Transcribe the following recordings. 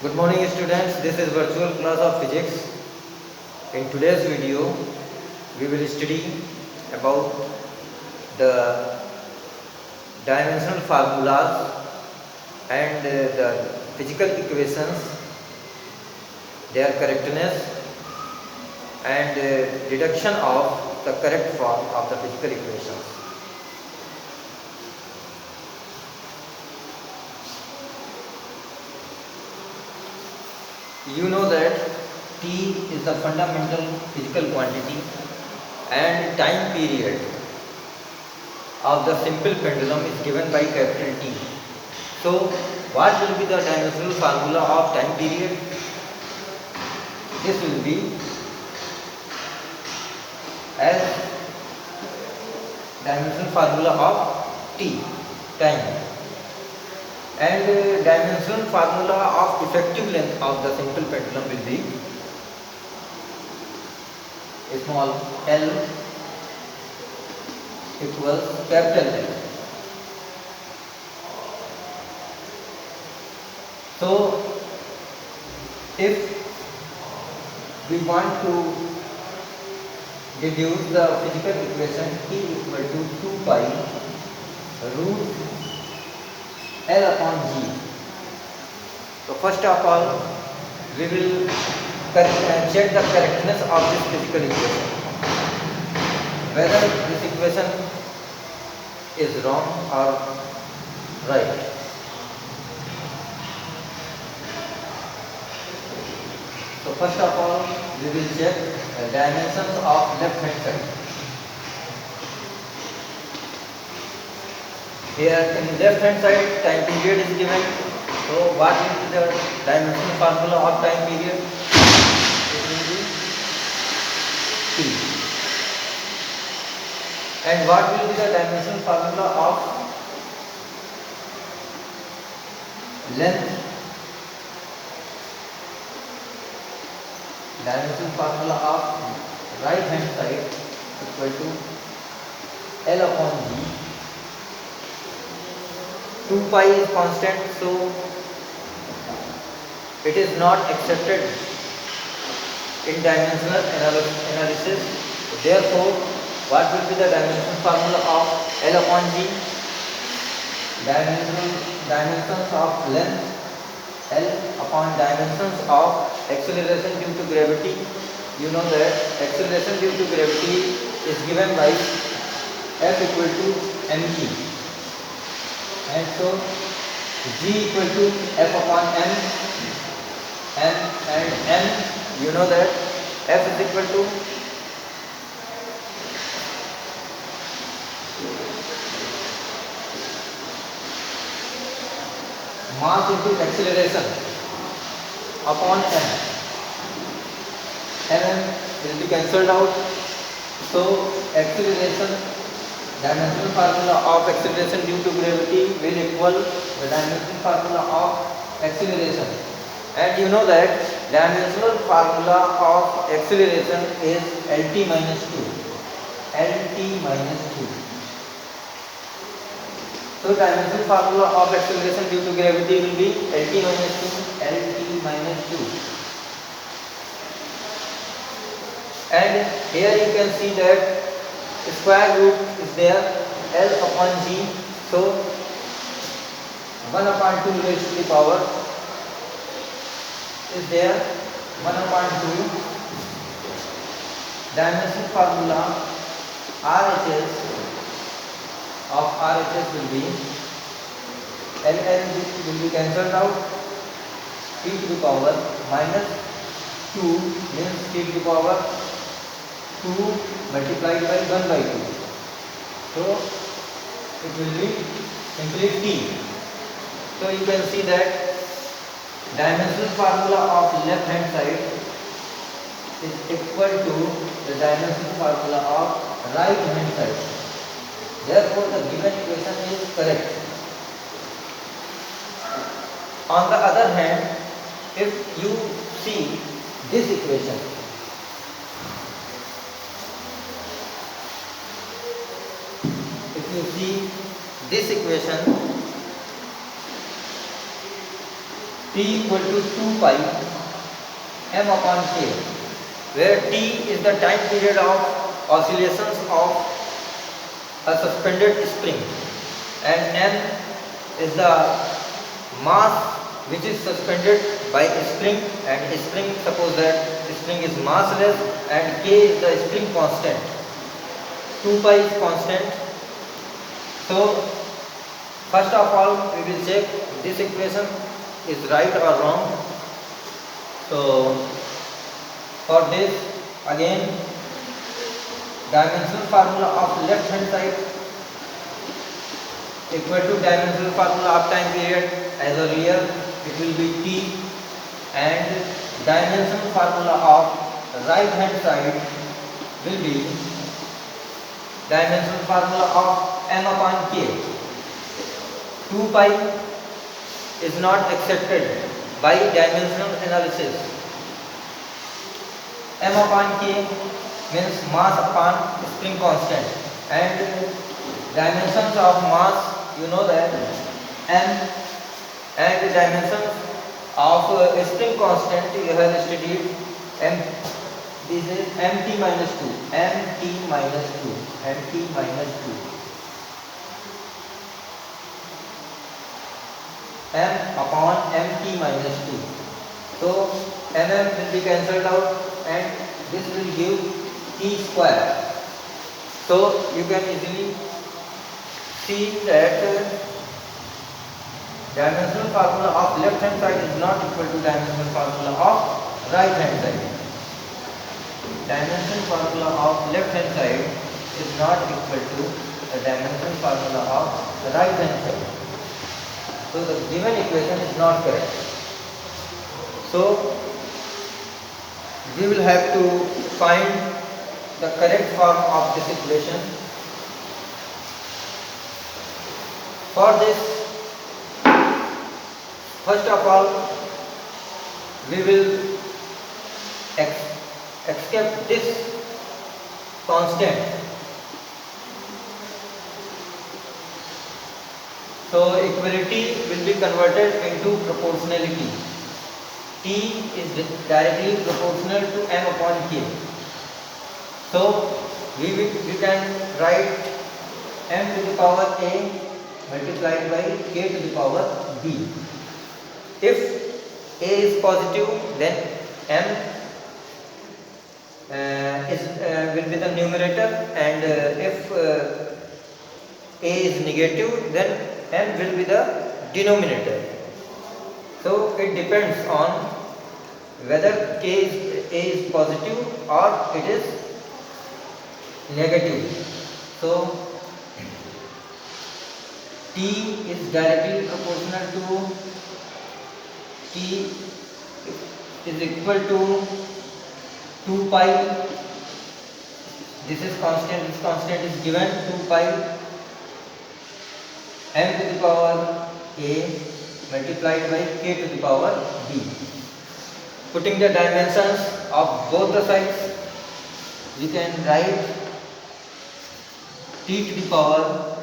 Good morning students, this is virtual class of physics. In today's video, we will study about the dimensional formulas and the physical equations, their correctness and deduction of the correct form of the physical equations. You know that T is the fundamental physical quantity and time period of the simple pendulum is given by capital T. So, what will be the dimensional formula of time period? This will be as dimensional formula of T, time, and dimensional formula of effective length of the simple pendulum will be small l equals capital L. So, if we want to deduce the physical equation T equal to 2 pi root L upon G. So first of all, we will check the correctness of this physical equation, whether this equation is wrong or right. So first of all, we will check the dimensions of left hand side. Here in left hand side, time period is given. So what will be the dimensional formula of time period? It will be T. And what will be the dimensional formula of length? Dimensional formula of right hand side equal to L upon G. 2 pi is constant, so it is not accepted in dimensional analysis. Therefore, what will be the dimensional formula of L upon G? Dimensions of length L upon dimensions of acceleration due to gravity. You know that acceleration due to gravity is given by F equal to mg, and so G equal to F upon m, and m, you know that F is equal to mass into acceleration upon m. M will be cancelled out. So acceleration, dimensional formula of acceleration due to gravity will equal the dimensional formula of acceleration. And you know that dimensional formula of acceleration is Lt minus 2. Lt minus 2. So dimensional formula of acceleration due to gravity will be Lt minus 2. Lt minus 2. And here you can see that square root is there, L upon G. So 1 upon 2 raised to the power is there, 1 upon 2. Dimensional formula RHS of RHS will be Ln will be cancelled out, t to the power minus 2 means t to the power 2 multiplied by 1 by 2. So it will be simply t. So you can see that dimensional formula of left hand side is equal to the dimensional formula of right hand side. Therefore, the given equation is correct. On the other hand, if you see this equation, T equal to 2 pi m upon k, where T is the time period of oscillations of a suspended spring and m is the mass which is suspended by a spring, and spring, suppose that spring is massless and k is the spring constant. 2 pi is constant. So first of all we will check this equation is right or wrong. So for this, again, dimensional formula of left hand side equal to dimensional formula of time period as earlier, it will be t, and dimensional formula of right hand side will be dimensional formula of m upon k. 2 pi is not accepted by dimensional analysis. M upon k means mass upon spring constant, and dimensions of mass, you know that m, and dimensions of spring constant you have studied m. This is mt minus 2, mt minus 2, mt minus 2, m upon mt minus 2. So mm will be cancelled out and this will give t square. So you can easily see that dimensional formula of left hand side is not equal to dimensional formula of right hand side. Dimensional formula of left hand side is not equal to the dimensional formula of the right hand side. So the given equation is not correct. So we will have to find the correct form of this equation. For this, first of all we will accept this constant. So equality will be converted into proportionality. T is directly proportional to m upon k. So we can write m to the power a multiplied by k to the power b. If a is positive, then m will be the numerator, and if a is negative, then m will be the denominator. So it depends on whether a is positive or it is negative. So t is directly proportional to t is equal to 2 pi. This is constant, this constant is given 2 pi m to the power a multiplied by k to the power b. Putting the dimensions of both the sides, we can write t to the power,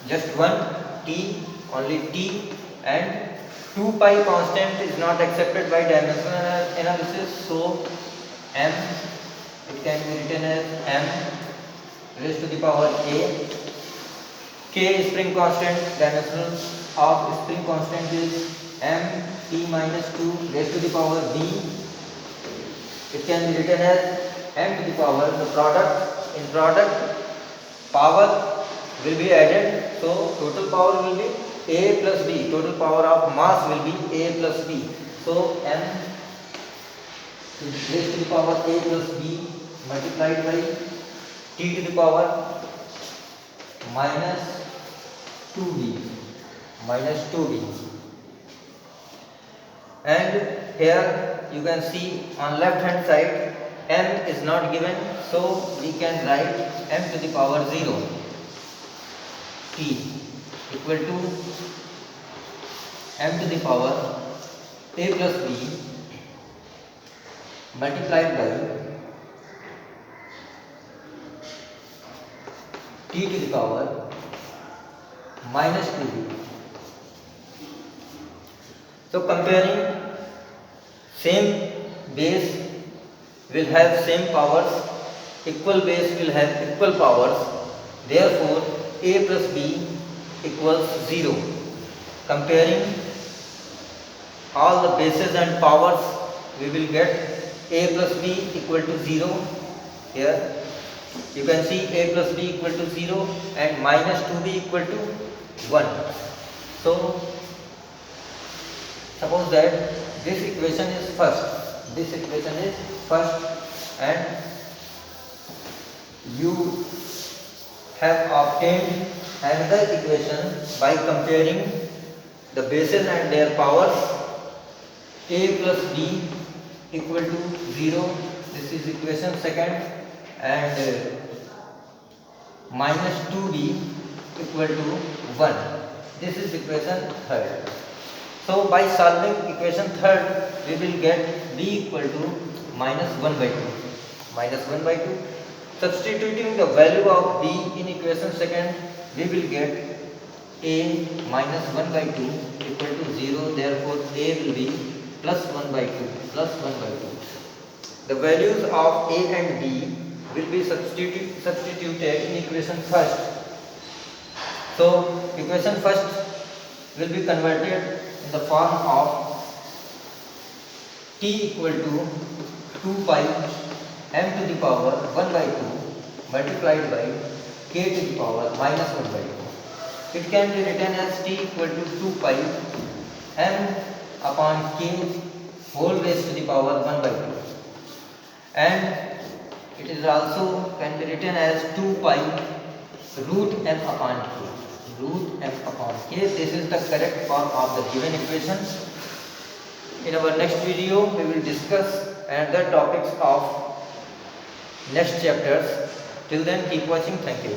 just 1 t, only t, and 2 pi constant is not accepted by dimensional analysis, so m, it can be written as m raised to the power a. K spring constant, dimensional of spring constant is m t minus 2 raised to the power b. It can be written as m to the power, the product, in product power will be added, so total power will be a plus b, total power of mass will be a plus b. So m raised to the power a plus b multiplied by t to the power minus 2b, and here you can see on left hand side m is not given, so we can write m to the power 0 t equal to m to the power a plus b multiplied by t to the power minus 2b So comparing same base will have same powers, equal base will have equal powers, therefore a plus b equals 0. Comparing all the bases and powers, we will get a plus b equal to 0. Here you can see a plus b equal to 0 and minus 2b equal to 1. So suppose that this equation is first, and you have obtained another equation by comparing the bases and their powers. A plus b equal to 0, this is equation second, and minus 2b equal to 1, this is equation third. So by solving equation third, we will get b equal to minus 1 by 2. Substituting the value of b in equation second, we will get a minus 1 by 2 equal to 0, therefore a will be plus 1 by 2. The values of a and b will be substituted in equation first. So equation first will be converted in the form of t equal to 2 pi m to the power 1 by 2 multiplied by k to the power minus 1 by 2. It can be written as t equal to 2 pi m upon k whole raised to the power 1 by 2, and it is also can be written as 2 pi root m upon k. This is the correct form of the given equation. In our next video, we will discuss another topics of next chapters. Till then, keep watching. Thank you.